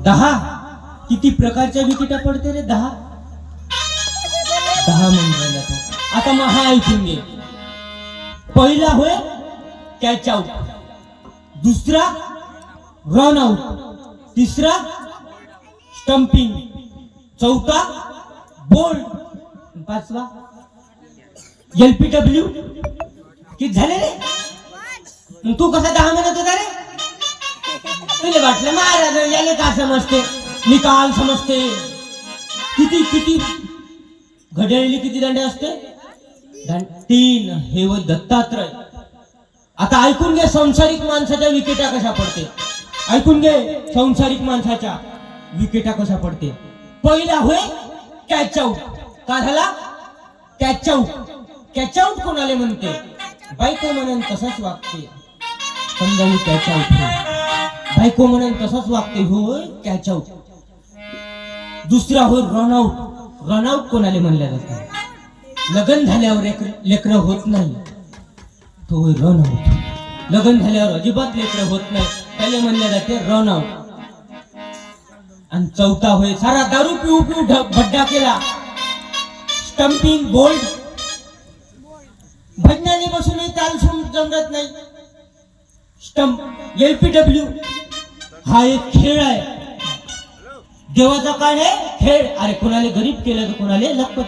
10 किती प्रकारच्या विकेटा पडते रे? 10 म्हणून तो. आता मग हा ऐकून घे. पहिला होय कॅच आउट, दुसरा रन आउट, तिसरा स्टंपिंग, चौथा बोल्ड, पाचवा LPW. किती झाले रे? मग तू कसा 10 म्हणत होता रे? तुला वाटलं महाराज याने का समजते, निकाल समजते. किती किती घड्याळी किती दांडे असते? 3. हे व दत्तात्रय. आता ऐकून घे संसारिक माणसाच्या विकेटा कशा पडते. ऐकून घे संसारिक माणसाच्या विकेटा कशा पडते. पहिला होय कॅच आउट. का झाला? Catch out. कॅच आउट कोणाले म्हणते? बायको म्हणून तसंच वागते. समजा मी कॅच आउट होय, बायको म्हणून तसंच वागते. होय कॅच आउट. दुसरा होय रन आउट. रन आउट कोणाले म्हणल्या जाते? लग्न झाल्यावर लेकरं होत नाही तो होय रन आउट. लग्न झाल्यावर अजिबात लेकरं होत नाही त्याला म्हणल्या जाते रन आउट. आणि चौथा होय सारा दारू पिऊ पिऊ भड्डा केला, स्टंपिंग, बोल्ड. भजनाने बसूनही ताल जमत नाही. स्टंप, LPW हा एक खेळ आहे. देवाचा काय आहे? खेळ. अरे कोणाला गरीब केलं तर कोणाला लखपती.